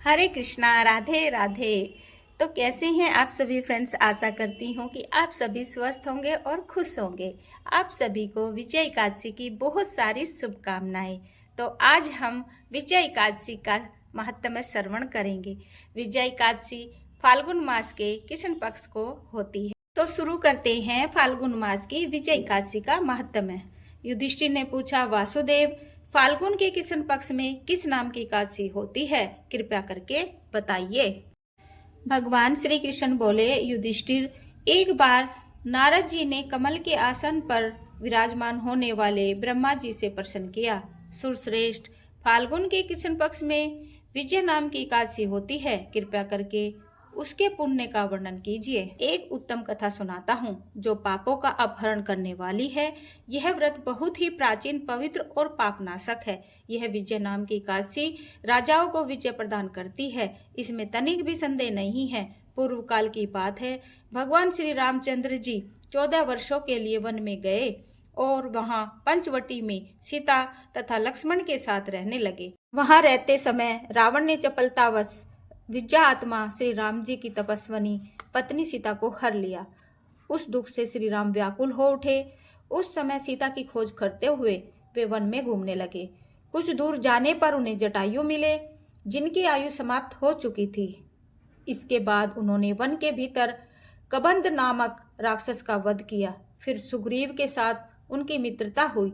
हरे कृष्णा, राधे राधे। तो कैसे हैं आप सभी फ्रेंड्स। आशा करती हूँ कि आप सभी स्वस्थ होंगे और खुश होंगे। आप सभी को विजय एकादशी की बहुत सारी शुभकामनाएं। तो आज हम विजय एकादशी का महत्व श्रवण करेंगे। विजय एकादशी फाल्गुन मास के कृष्ण पक्ष को होती है। तो शुरू करते हैं फाल्गुन मास की विजय एकादशी का महत्व। युधिष्ठिर ने पूछा, वासुदेव, फाल्गुन के कृष्ण पक्ष में किस नाम की एकादशी होती है, कृपया करके बताइए। भगवान श्री कृष्ण बोले, युधिष्ठिर, एक बार नारद जी ने कमल के आसन पर विराजमान होने वाले ब्रह्मा जी से प्रश्न किया, सुरश्रेष्ठ, फाल्गुन के कृष्ण पक्ष में विजय नाम की एकादशी होती है, कृपया करके उसके पुण्य का वर्णन कीजिए। एक उत्तम कथा सुनाता हूँ जो पापों का अपहरण करने वाली है। यह व्रत बहुत ही प्राचीन, पवित्र और पापनाशक है। यह विजय नाम की एकादशी राजाओं को विजय प्रदान करती है, इसमें तनिक भी संदेह नहीं है। पूर्व काल की बात है। भगवान श्री रामचंद्र जी 14 वर्षों के लिए वन में गए और वहां पंचवटी में सीता तथा लक्ष्मण के साथ रहने लगे। वहां रहते समय रावण ने चपलतावश विद्या आत्मा श्री राम जी की तपस्विनी पत्नी सीता को हर लिया। उस दुख से श्री राम व्याकुल हो उठे। उस समय सीता की खोज करते हुए वे वन में घूमने लगे। कुछ दूर जाने पर उन्हें जटायु मिले, जिनकी आयु समाप्त हो चुकी थी। इसके बाद उन्होंने वन के भीतर कबंध नामक राक्षस का वध किया। फिर सुग्रीव के साथ उनकी मित्रता हुई।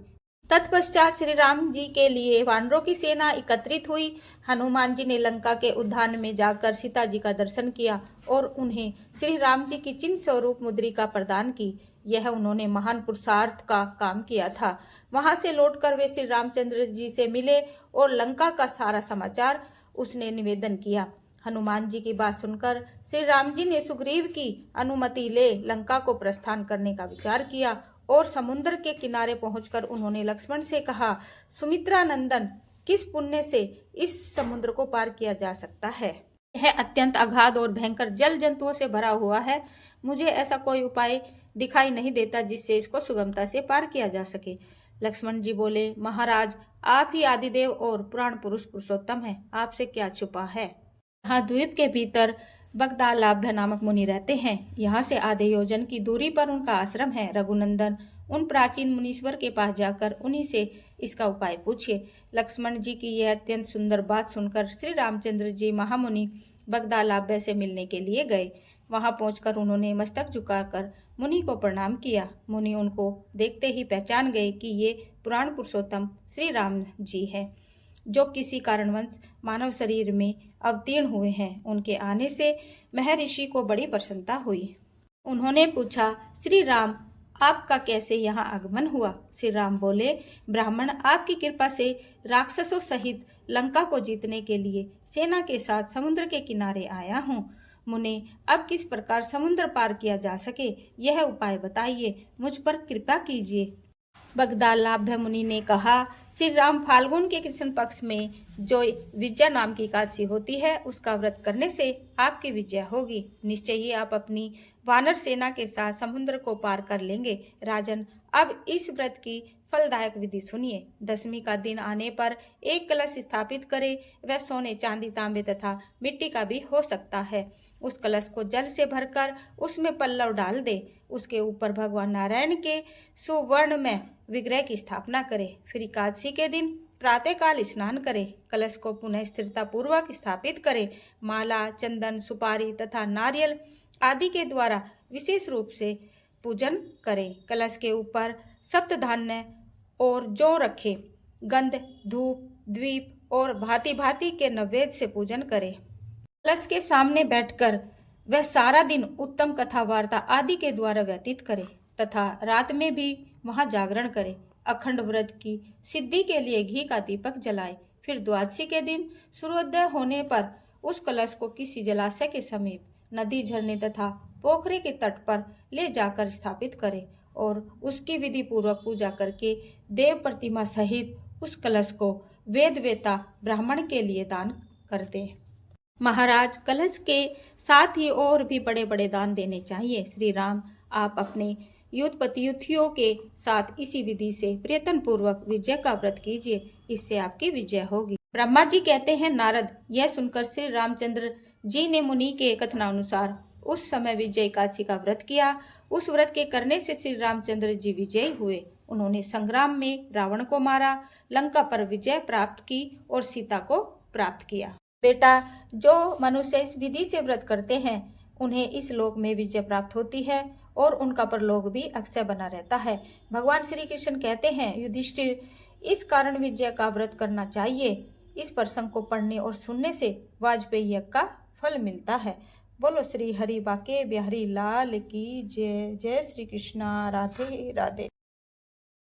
तत्पश्चात श्री राम जी के लिए वानरों की सेना एकत्रित हुई। हनुमान जी ने लंका के उद्यान में जाकर सीता जी का दर्शन किया और उन्हें श्री राम जी की चिन्ह स्वरूप मुद्रिका प्रदान की। यह उन्होंने महान पुरुषार्थ का काम किया था। वहां से लौटकर वे श्री रामचंद्र जी से मिले और लंका का सारा समाचार उसने निवेदन किया। हनुमान जी की बात सुनकर श्री राम जी ने सुग्रीव की अनुमति ले लंका को प्रस्थान करने का विचार किया और समुद्र के किनारे पहुंचकर उन्होंने लक्ष्मण से कहा, सुमित्रा नंदन, किस पुण्य से इस समुद्र को पार किया जा सकता है? यह अत्यंत अगाध और भयंकर जल जंतुओं से भरा हुआ है। मुझे ऐसा कोई उपाय दिखाई नहीं देता जिससे इसको सुगमता से पार किया जा सके। लक्ष्मण जी बोले, महाराज, आप ही आदिदेव और पुराण पुरुष पुरुषोत्तम हैं, आपसे क्या छुपा है। यहाँ द्वीप के भीतर बगदालाभ्य नामक मुनि रहते हैं। यहाँ से आधे योजन की दूरी पर उनका आश्रम है। रघुनंदन, उन प्राचीन मुनीश्वर के पास जाकर उन्हीं से इसका उपाय पूछिए। लक्ष्मण जी की यह अत्यंत सुंदर बात सुनकर श्री रामचंद्र जी महामुनि बगदालाभ्य से मिलने के लिए गए। वहां पहुंचकर उन्होंने मस्तक झुकाकर मुनि को प्रणाम किया। मुनि उनको देखते ही पहचान गए कि ये पुराण पुरुषोत्तम श्री राम जी हैं, जो किसी कारणवश मानव शरीर में अवतीर्ण हुए हैं। उनके आने से महर्षि को बड़ी प्रसन्नता हुई। उन्होंने पूछा, श्री राम, आपका कैसे यहाँ आगमन हुआ? श्री राम बोले, ब्राह्मण, आपकी कृपा से राक्षसों सहित लंका को जीतने के लिए सेना के साथ समुद्र के किनारे आया हूँ। मुने, अब किस प्रकार समुद्र पार किया जा सके, यह उपाय बताइए, मुझ पर कृपा कीजिए। बगदालाभ्य मुनि ने कहा, श्री राम, फाल्गुन के कृष्ण पक्ष में जो विजय नाम की एकादशी होती है, उसका व्रत करने से आपकी विजय होगी। निश्चय ही आप अपनी वानर सेना के साथ समुद्र को पार कर लेंगे। राजन, अब इस व्रत की फलदायक विधि सुनिए। दशमी का दिन आने पर एक कलश स्थापित करे। वह सोने, चांदी, तांबे तथा मिट्टी का भी हो सकता है। उस कलश को जल से भरकर उसमें पल्लव डाल दे। उसके ऊपर भगवान नारायण के सुवर्ण में विग्रह की स्थापना करे। फिर एकादशी के दिन प्रातःकाल स्नान करे। कलश को पुनः स्थिरता पूर्वक स्थापित करे। माला, चंदन, सुपारी तथा नारियल आदि के द्वारा विशेष रूप से पूजन करे। कलश के ऊपर सप्तधान्य और जौ रखे। गंध, धूप, द्वीप और भांति भांति के नैवेद्य से पूजन करे। कलश के सामने बैठकर वह सारा दिन उत्तम कथा वार्ता आदि के द्वारा व्यतीत करे तथा रात में भी वहां जागरण करे। अखंड व्रत की सिद्धि के लिए घी का दीपक जलाए। फिर द्वादशी के दिन सूर्योदय होने पर उस कलश को किसी जलाशय के समीप, नदी, झरने तथा पोखरे के तट पर ले जाकर स्थापित करे और उसकी विधि पूर्वक पूजा करके देव प्रतिमा सहित उस कलश को वेद वेता ब्राह्मण के लिए दान कर दे। महाराज, कलश के साथ ही और भी बड़े बड़े दान देने चाहिए। श्री राम, आप अपने युद्धपतियुथियों के साथ इसी विधि से प्रयत्न पूर्वक विजय का व्रत कीजिए, इससे आपकी विजय होगी। ब्रह्मा जी कहते हैं नारद, यह सुनकर श्री रामचंद्र जी ने मुनि के कथनानुसार उस समय विजय एकादशी का व्रत किया। उस व्रत के करने से श्री रामचंद्र जी विजयी हुए। उन्होंने संग्राम में रावण को मारा, लंका पर विजय प्राप्त की और सीता को प्राप्त किया। बेटा, जो मनुष्य इस विधि से व्रत करते हैं उन्हें इस लोक में विजय प्राप्त होती है और उनका परलोक भी अक्षय बना रहता है। भगवान श्री कृष्ण कहते हैं, युधिष्ठिर, इस कारण विजय का व्रत करना चाहिए। इस प्रसंग को पढ़ने और सुनने से वाजपेयी यज्ञ का फल मिलता है। बोलो श्री हरि बाके बिहारी लाल की जय। जय श्री कृष्णा। राधे राधे।